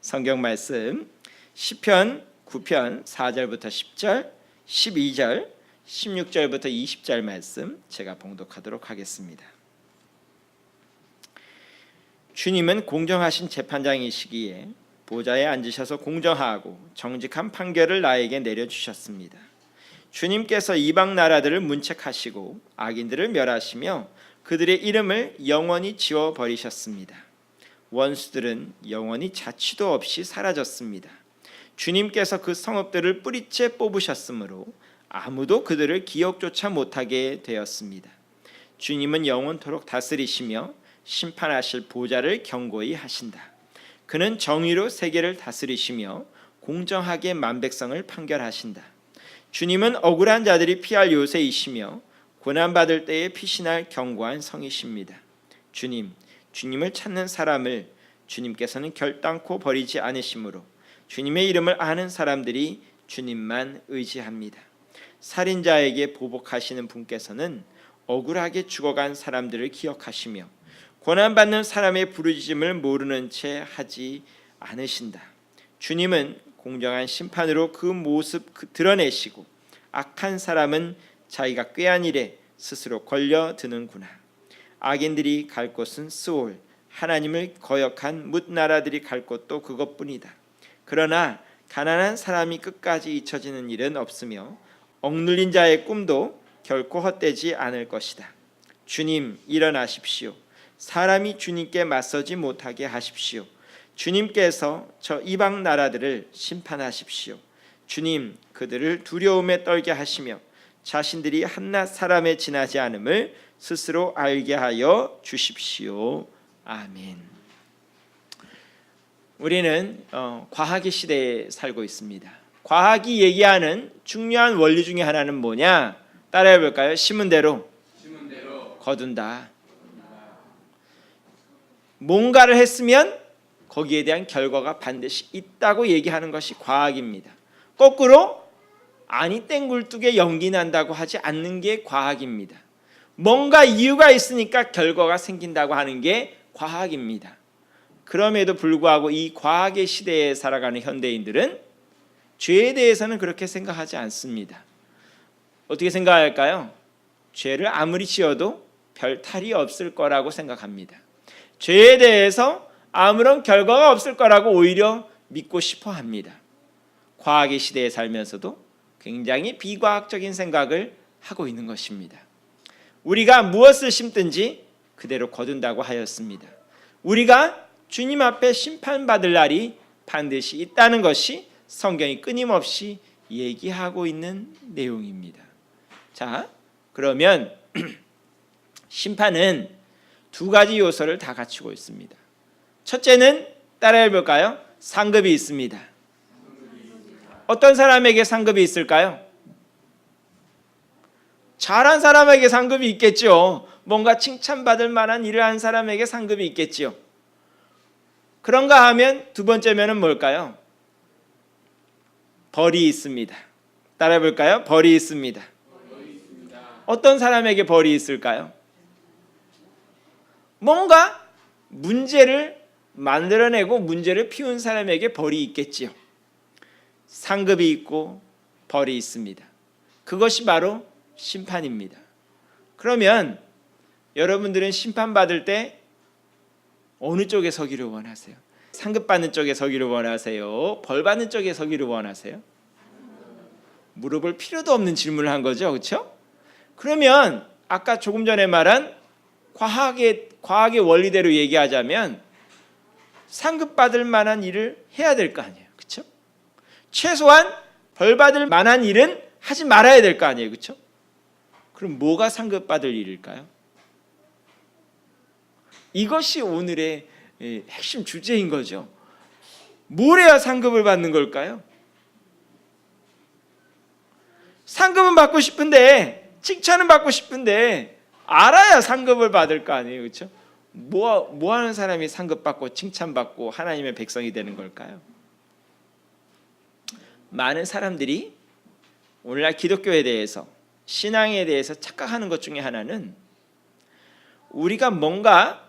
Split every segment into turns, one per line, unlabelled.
성경 말씀 시편 9편 4절부터 10절, 12절, 16절부터 20절 말씀 제가 봉독하도록 하겠습니다. 주님은 공정하신 재판장이시기에 보좌에 앉으셔서 공정하고 정직한 판결을 나에게 내려주셨습니다. 주님께서 이방 나라들을 문책하시고 악인들을 멸하시며 그들의 이름을 영원히 지워버리셨습니다. 원수들은 영원히 자취도 없이 사라졌습니다. 주님께서 그 성읍들을 뿌리째 뽑으셨으므로 아무도 그들을 기억조차 못하게 되었습니다. 주님은 영원토록 다스리시며 심판하실 보좌를 견고히 하신다. 그는 정의로 세계를 다스리시며 공정하게 만백성을 판결하신다. 주님은 억울한 자들이 피할 요새이시며 고난받을 때에 피신할 견고한 성이십니다. 주님을 찾는 사람을 주님께서는 결단코 버리지 않으시므로 주님의 이름을 아는 사람들이 주님만 의지합니다. 살인자에게 보복하시는 분께서는 억울하게 죽어간 사람들을 기억하시며 고난받는 사람의 부르짖음을 모르는 채 하지 않으신다. 주님은 공정한 심판으로 그 모습 드러내시고 악한 사람은 자기가 꾀한 일에 스스로 걸려드는구나. 악인들이 갈 곳은 스올, 하나님을 거역한 뭇 나라들이 갈 곳도 그것뿐이다. 그러나 가난한 사람이 끝까지 잊혀지는 일은 없으며 억눌린 자의 꿈도 결코 헛되지 않을 것이다. 주님, 일어나십시오. 사람이 주님께 맞서지 못하게 하십시오. 주님께서 저 이방 나라들을 심판하십시오. 주님, 그들을 두려움에 떨게 하시며 자신들이 한낱 사람에 지나지 않음을 스스로 알게 하여 주십시오. 아멘. 우리는 과학의 시대에 살고 있습니다. 과학이 얘기하는 중요한 원리 중에 하나는 뭐냐? 따라해 볼까요? 심은 대로 거둔다. 뭔가를 했으면 거기에 대한 결과가 반드시 있다고 얘기하는 것이 과학입니다. 거꾸로 아니 땡굴뚝에 연기 난다고 하지 않는 게 과학입니다. 뭔가 이유가 있으니까 결과가 생긴다고 하는 게 과학입니다. 그럼에도 불구하고 이 과학의 시대에 살아가는 현대인들은 죄에 대해서는 그렇게 생각하지 않습니다. 어떻게 생각할까요? 죄를 아무리 지어도 별 탈이 없을 거라고 생각합니다. 죄에 대해서 아무런 결과가 없을 거라고 오히려 믿고 싶어 합니다. 과학의 시대에 살면서도 굉장히 비과학적인 생각을 하고 있는 것입니다. 우리가 무엇을 심든지 그대로 거둔다고 하였습니다. 우리가 주님 앞에 심판받을 날이 반드시 있다는 것이 성경이 끊임없이 얘기하고 있는 내용입니다. 자, 그러면 심판은 두 가지 요소를 다 갖추고 있습니다. 첫째는 따라해 볼까요? 상급이 있습니다. 어떤 사람에게 상급이 있을까요? 잘한 사람에게 상급이 있겠죠. 뭔가 칭찬받을 만한 일을 한 사람에게 상급이 있겠죠. 그런가 하면 두 번째면은 뭘까요? 벌이 있습니다. 따라해 볼까요? 벌이 있습니다. 어떤 사람에게 벌이 있을까요? 뭔가 문제를 만들어내고 문제를 피운 사람에게 벌이 있겠지요. 상급이 있고 벌이 있습니다. 그것이 바로 심판입니다. 그러면 여러분들은 심판받을 때 어느 쪽에 서기를 원하세요? 상급받는 쪽에 서기를 원하세요? 벌 받는 쪽에 서기를 원하세요? 물어볼 필요도 없는 질문을 한 거죠. 그렇죠? 그러면 아까 조금 전에 말한 과학의 원리대로 얘기하자면 상급받을 만한 일을 해야 될 거 아니에요. 그렇죠? 최소한 벌 받을 만한 일은 하지 말아야 될 거 아니에요. 그렇죠? 그럼 뭐가 상급받을 일일까요? 이것이 오늘의 핵심 주제인 거죠. 뭘 해야 상급을 받는 걸까요? 상급은 받고 싶은데, 칭찬은 받고 싶은데 알아야 상급을 받을 거 아니에요. 그렇죠? 뭐 하는 사람이 상급받고 칭찬받고 하나님의 백성이 되는 걸까요? 많은 사람들이 오늘날 기독교에 대해서, 신앙에 대해서 착각하는 것 중에 하나는 우리가 뭔가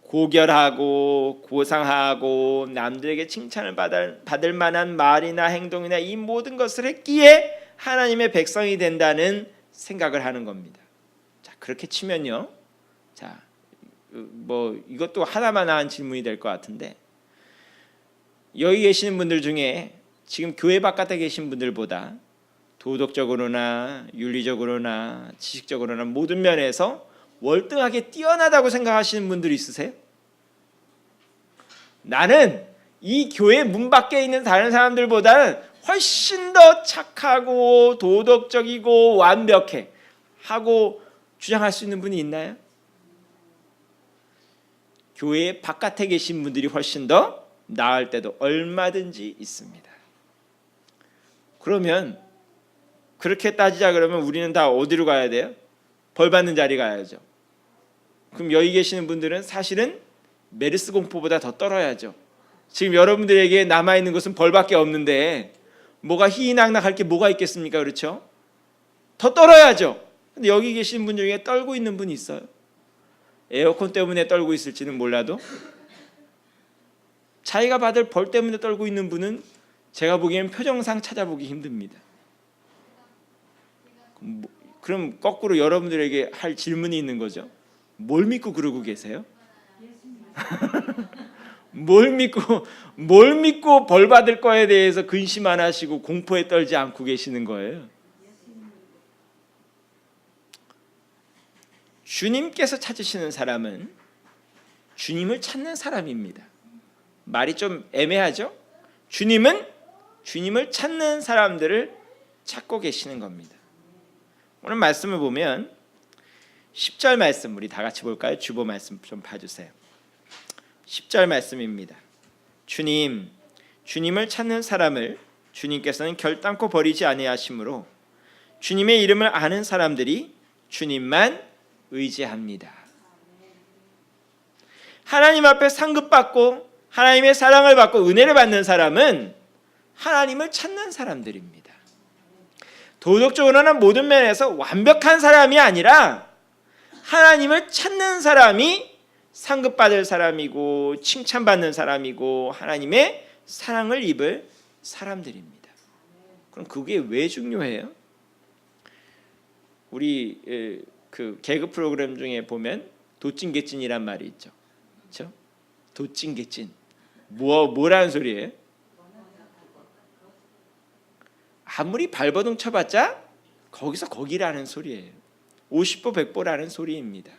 고결하고 고상하고 남들에게 칭찬을 받을 만한 말이나 행동이나 이 모든 것을 했기에 하나님의 백성이 된다는 생각을 하는 겁니다. 자, 그렇게 치면요. 자, 뭐 이것도 하나만한 질문이 될 것 같은데, 여기 계시는 분들 중에 지금 교회 바깥에 계신 분들보다 도덕적으로나 윤리적으로나 지식적으로나 모든 면에서 월등하게 뛰어나다고 생각하시는 분들이 있으세요? 나는 이 교회 문 밖에 있는 다른 사람들보다는 훨씬 더 착하고 도덕적이고 완벽해 하고 주장할 수 있는 분이 있나요? 교회 바깥에 계신 분들이 훨씬 더 나을 때도 얼마든지 있습니다. 그러면 그렇게 따지자 그러면 우리는 다 어디로 가야 돼요? 벌 받는 자리 가야죠. 그럼 여기 계시는 분들은 사실은 메르스 공포보다 더 떨어야죠. 지금 여러분들에게 남아있는 것은 벌밖에 없는데 뭐가 희희낙낙할 게 뭐가 있겠습니까? 그렇죠? 더 떨어야죠. 근데 여기 계신 분 중에 떨고 있는 분이 있어요. 에어컨 때문에 떨고 있을지는 몰라도 자기가 받을 벌 때문에 떨고 있는 분은 제가 보기엔 표정상 찾아보기 힘듭니다. 그럼 거꾸로 여러분들에게 할 질문이 있는 거죠. 뭘 믿고 그러고 계세요? 뭘 믿고 벌 받을 거에 대해서 근심 안 하시고 공포에 떨지 않고 계시는 거예요? 주님께서 찾으시는 사람은 주님을 찾는 사람입니다. 말이 좀 애매하죠? 주님은 주님을 찾는 사람들을 찾고 계시는 겁니다. 오늘 말씀을 보면 10절 말씀 우리 다 같이 볼까요? 주보 말씀 좀 봐주세요. 10절 말씀입니다. 주님을 찾는 사람을 주님께서는 결단코 버리지 아니하시므로 주님의 이름을 아는 사람들이 주님만 의지합니다. 하나님 앞에 상급받고 하나님의 사랑을 받고 은혜를 받는 사람은 하나님을 찾는 사람들입니다. 도덕적으로는 모든 면에서 완벽한 사람이 아니라 하나님을 찾는 사람이 상급받을 사람이고 칭찬받는 사람이고 하나님의 사랑을 입을 사람들입니다. 그럼 그게 왜 중요해요? 우리 그 개그 프로그램 중에 보면 도찐개찐이란 말이 있죠. 그렇죠? 도찐개찐. 뭐라는 소리예요? 아무리 발버둥 쳐봤자 거기서 거기라는 소리예요. 50보 100보라는 소리입니다.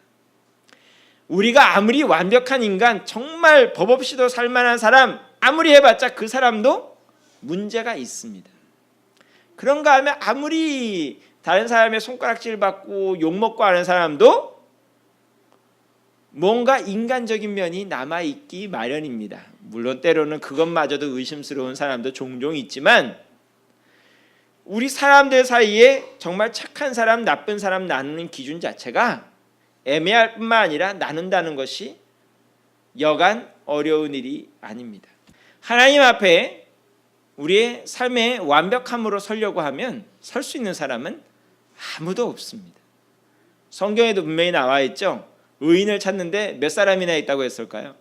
우리가 아무리 완벽한 인간, 정말 법 없이도 살만한 사람 아무리 해봤자 그 사람도 문제가 있습니다. 그런가 하면 아무리 다른 사람의 손가락질 받고 욕먹고 하는 사람도 뭔가 인간적인 면이 남아있기 마련입니다. 물론 때로는 그것마저도 의심스러운 사람도 종종 있지만 우리 사람들 사이에 정말 착한 사람, 나쁜 사람 나누는 기준 자체가 애매할 뿐만 아니라 나눈다는 것이 여간 어려운 일이 아닙니다. 하나님 앞에 우리의 삶의 완벽함으로 서려고 하면 설 수 있는 사람은 아무도 없습니다. 성경에도 분명히 나와 있죠. 의인을 찾는데 몇 사람이나 있다고 했을까요?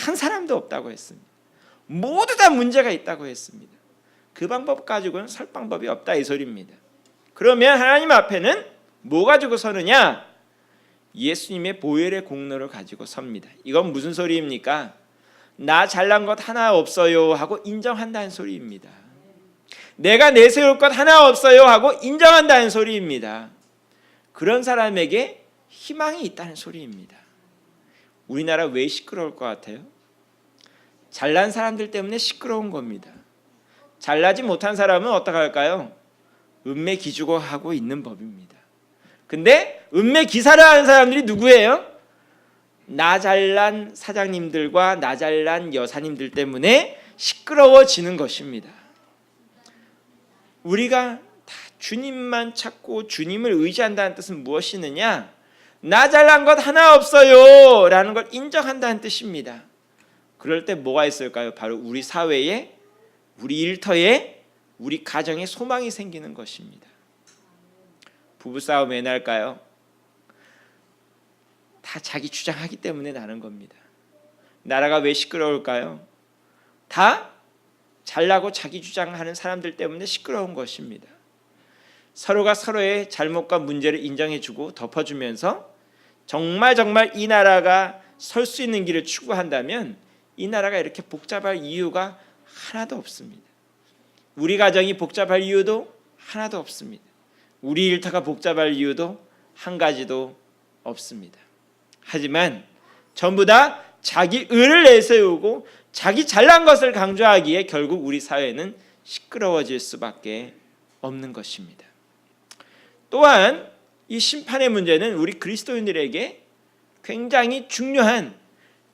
한 사람도 없다고 했습니다. 모두 다 문제가 있다고 했습니다. 그 방법 가지고는 설 방법이 없다 이 소리입니다. 그러면 하나님 앞에는 뭐 가지고 서느냐? 예수님의 보혈의 공로를 가지고 섭니다. 이건 무슨 소리입니까? 나 잘난 것 하나 없어요 하고 인정한다는 소리입니다. 내가 내세울 것 하나 없어요 하고 인정한다는 소리입니다. 그런 사람에게 희망이 있다는 소리입니다. 우리나라 왜 시끄러울 것 같아요? 잘난 사람들 때문에 시끄러운 겁니다. 잘나지 못한 사람은 어떡할까요? 은매기주고 있는 법입니다. 근데 은매기사를 하는 사람들이 누구예요? 나 잘난 사장님들과 나 잘난 여사님들 때문에 시끄러워지는 것입니다. 우리가 다 주님만 찾고 주님을 의지한다는 뜻은 무엇이느냐? 나 잘난 것 하나 없어요 라는 걸 인정한다는 뜻입니다. 그럴 때 뭐가 있을까요? 바로 우리 사회에, 우리 일터에, 우리 가정에 소망이 생기는 것입니다. 부부싸움 왜 날까요? 다 자기 주장하기 때문에 나는 겁니다. 나라가 왜 시끄러울까요? 다 잘나고 자기 주장하는 사람들 때문에 시끄러운 것입니다. 서로가 서로의 잘못과 문제를 인정해주고 덮어주면서 정말 이 나라가 설 수 있는 길을 추구한다면 이 나라가 이렇게 복잡할 이유가 하나도 없습니다. 우리 가정이 복잡할 이유도 하나도 없습니다. 우리 일터가 복잡할 이유도 한 가지도 없습니다. 하지만 전부 다 자기 의를 내세우고 자기 잘난 것을 강조하기에 결국 우리 사회는 시끄러워질 수밖에 없는 것입니다. 또한 이 심판의 문제는 우리 그리스도인들에게 굉장히 중요한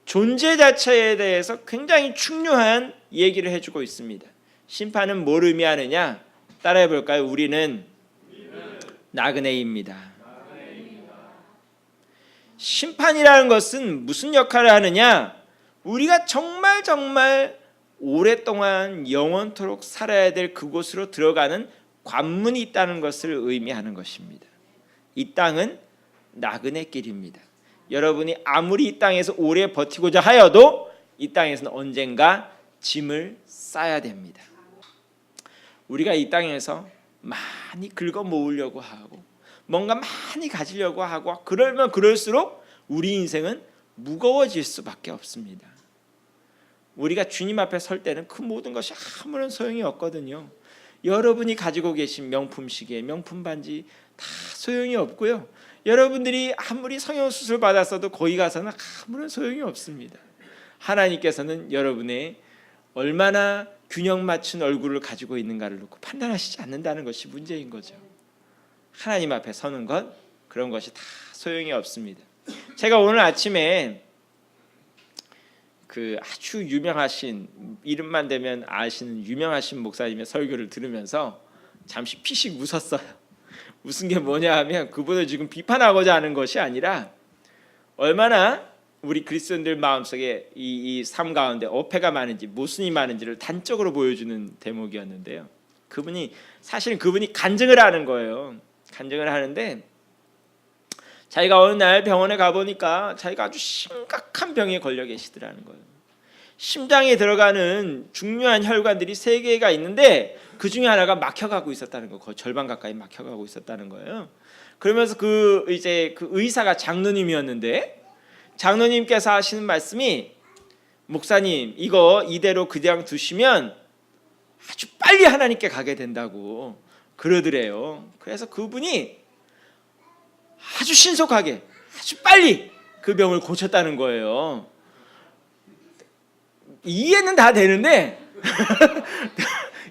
존재 자체에 대해서 굉장히 중요한 얘기를 해주고 있습니다. 심판은 뭘 의미하느냐? 따라해 볼까요? 우리는 나그네입니다. 심판이라는 것은 무슨 역할을 하느냐? 우리가 정말 오랫동안 영원토록 살아야 될 그곳으로 들어가는 관문이 있다는 것을 의미하는 것입니다. 이 땅은 나그네 길입니다. 여러분이 아무리 이 땅에서 오래 버티고자 하여도 이 땅에서는 언젠가 짐을 싸야 됩니다. 우리가 이 땅에서 많이 긁어 모으려고 하고 뭔가 많이 가지려고 하고 그러면 그럴수록 우리 인생은 무거워질 수밖에 없습니다. 우리가 주님 앞에 설 때는 그 모든 것이 아무런 소용이 없거든요. 여러분이 가지고 계신 명품 시계, 명품 반지 다 소용이 없고요. 여러분들이 아무리 성형수술 받았어도 거기 가서는 아무런 소용이 없습니다. 하나님께서는 여러분의 얼마나 균형 맞춘 얼굴을 가지고 있는가를 놓고 판단하시지 않는다는 것이 문제인 거죠. 하나님 앞에 서는 것, 그런 것이 다 소용이 없습니다. 제가 오늘 아침에 그 아주 유명하신, 이름만 대면 아시는 유명하신 목사님의 설교를 들으면서 잠시 피식 웃었어요. 웃은 게 뭐냐 하면 그분을 지금 비판하고자 하는 것이 아니라 얼마나 우리 그리스도인들 마음속에 이 삶 가운데 어폐가 많은지 모순이 많은지를 단적으로 보여주는 대목이었는데요. 사실은 그분이 간증을 하는 거예요. 간증을 하는데 자기가 어느 날 병원에 가보니까 자기가 아주 심각한 병에 걸려 계시더라는 거예요. 심장에 들어가는 중요한 혈관들이 3개가 있는데 그 중에 하나가 막혀가고 있었다는 거, 거의 절반 가까이 막혀가고 있었다는 거예요. 그러면서 그 의사가 장로님이었는데 장로님께서 하시는 말씀이 목사님 이거 이대로 그냥 두시면 아주 빨리 하나님께 가게 된다고 그러더래요. 그래서 그분이 아주 신속하게 아주 빨리 그 병을 고쳤다는 거예요. 이해는 다 되는데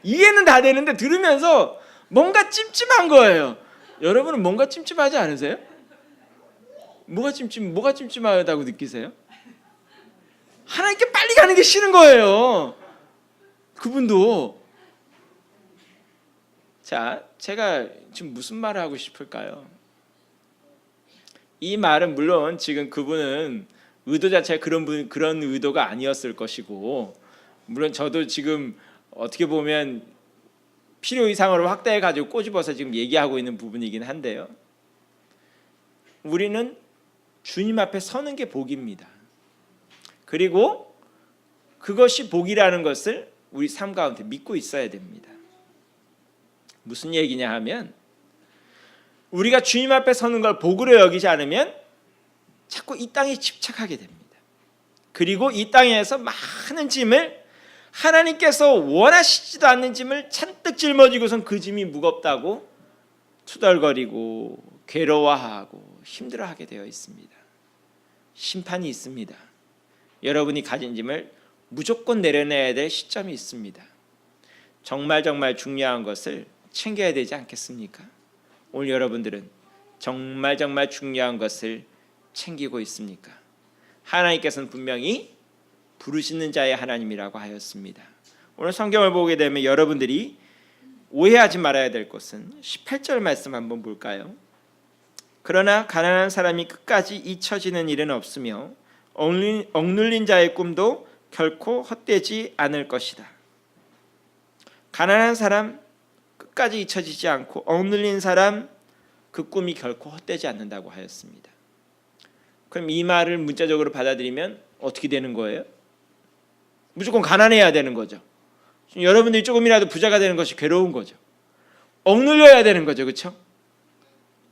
이해는 다 되는데 들으면서 뭔가 찜찜한 거예요. 여러분은 뭔가 찜찜하지 않으세요? 뭐가 찜찜하다고 느끼세요? 하나님께 빨리 가는 게 싫은 거예요. 그분도. 자, 제가 지금 무슨 말을 하고 싶을까요? 이 말은 물론 지금 그분은 의도 자체가 그런 의도가 아니었을 것이고, 물론 저도 지금 어떻게 보면 필요 이상으로 확대해 가지고 꼬집어서 지금 얘기하고 있는 부분이긴 한데요. 우리는 주님 앞에 서는 게 복입니다. 그리고 그것이 복이라는 것을 우리 삶 가운데 믿고 있어야 됩니다. 무슨 얘기냐 하면 우리가 주님 앞에 서는 걸 복으로 여기지 않으면 자꾸 이 땅에 집착하게 됩니다. 그리고 이 땅에서 많은 짐을 하나님께서 원하시지도 않는 짐을 잔뜩 짊어지고선 그 짐이 무겁다고 투덜거리고 괴로워하고 힘들어하게 되어 있습니다. 심판이 있습니다. 여러분이 가진 짐을 무조건 내려내야 될 시점이 있습니다. 정말 중요한 것을 챙겨야 되지 않겠습니까? 오늘 여러분들은 정말 중요한 것을 챙기고 있습니까? 하나님께서는 분명히 부르시는 자의 하나님이라고 하였습니다. 오늘 성경을 보게 되면 여러분들이 오해하지 말아야 될 것은 18절 말씀 한번 볼까요? 그러나 가난한 사람이 끝까지 잊혀지는 일은 없으며 억눌린 자의 꿈도 결코 헛되지 않을 것이다. 가난한 사람 끝까지 잊혀지지 않고 억눌린 사람 그 꿈이 결코 헛되지 않는다고 하였습니다. 그럼 이 말을 문자적으로 받아들이면 어떻게 되는 거예요? 무조건 가난해야 되는 거죠. 여러분들이 조금이라도 부자가 되는 것이 괴로운 거죠. 억눌려야 되는 거죠. 그렇죠?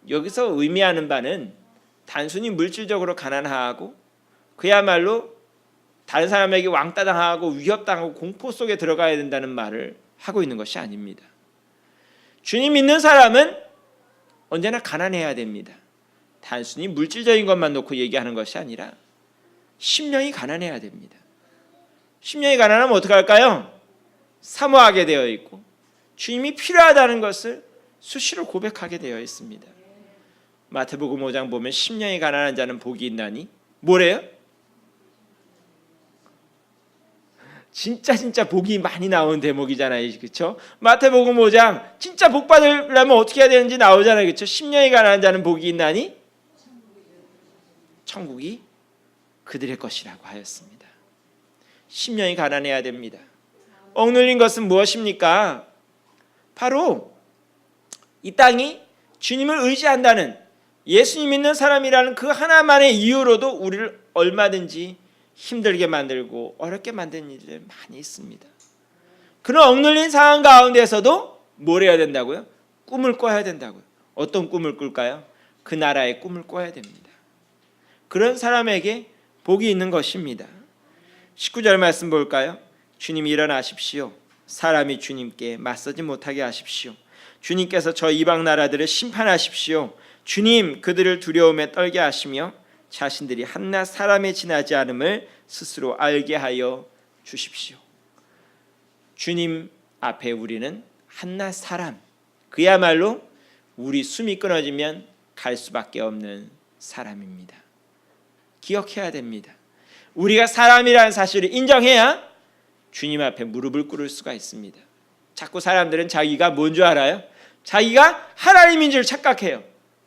여기서 의미하는 바는 단순히 물질적으로 가난하고 그야말로 다른 사람에게 왕따 당하고 위협당하고 공포 속에 들어가야 된다는 말을 하고 있는 것이 아닙니다. 주님 믿는 사람은 언제나 가난해야 됩니다. 단순히 물질적인 것만 놓고 얘기하는 것이 아니라 심령이 가난해야 됩니다. 심령이 가난하면 어떻게 할까요? 사모하게 되어 있고 주님이 필요하다는 것을 수시로 고백하게 되어 있습니다. 마태복음 5장 보면 심령이 가난한 자는 복이 있나니 뭐래요? 진짜 복이 많이 나오는 대목이잖아요. 그렇죠? 마태복음 5장 진짜 복 받으려면 어떻게 해야 되는지 나오잖아요. 그렇죠? 심령이 가난한 자는 복이 있나니 천국이 그들의 것이라고 하였습니다. 심령이 가난해야 됩니다. 억눌린 것은 무엇입니까? 바로 이 땅이 주님을 의지한다는 예수님 믿는 사람이라는 그 하나만의 이유로도 우리를 얼마든지 힘들게 만들고 어렵게 만드는 일들이 많이 있습니다. 그런 억눌린 상황 가운데서도 뭘 해야 된다고요? 꿈을 꿔야 된다고요. 어떤 꿈을 꿀까요? 그 나라의 꿈을 꿔야 됩니다. 그런 사람에게 복이 있는 것입니다. 19절 말씀 볼까요? 주님이 일어나십시오. 사람이 주님께 맞서지 못하게 하십시오. 주님께서 저 이방 나라들을 심판하십시오. 주님 그들을 두려움에 떨게 하시며 자신들이 한낱 사람에 지나지 않음을 스스로 알게 하여 주십시오. 주님 앞에 우리는 한낱 사람, 그야말로 우리 숨이 끊어지면 갈 수밖에 없는 사람입니다. 기억해야 됩니다. 우리가 사람이라는 사실을 인정해야 주님 앞에 무릎을 꿇을 수가 있습니다. 자꾸 사람들은 자기가 뭔 줄 알아요? 자기가 하나님인 줄 착각해요.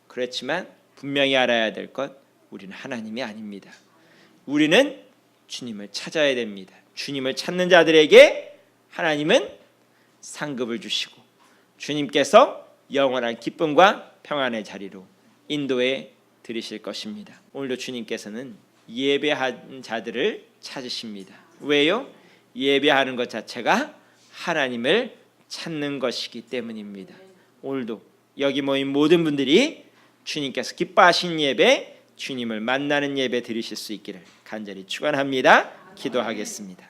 그렇지만 분명히 알아야 될 것, 우리는 하나님이 아닙니다. 우리는 주님을 찾아야 됩니다. 주님을 찾는 자들에게 하나님은 상급을 주시고 주님께서 영원한 기쁨과 평안의 자리로 인도해 드리실 것입니다. 오늘도 주님께서는 예배한 자들을 찾으십니다. 왜요? 예배하는 것 자체가 하나님을 찾는 것이기 때문입니다. 오늘도 여기 모인 모든 분들이 주님께서 기뻐하신 예배, 주님을 만나는 예배 드리실 수 있기를 간절히 축원합니다. 기도하겠습니다.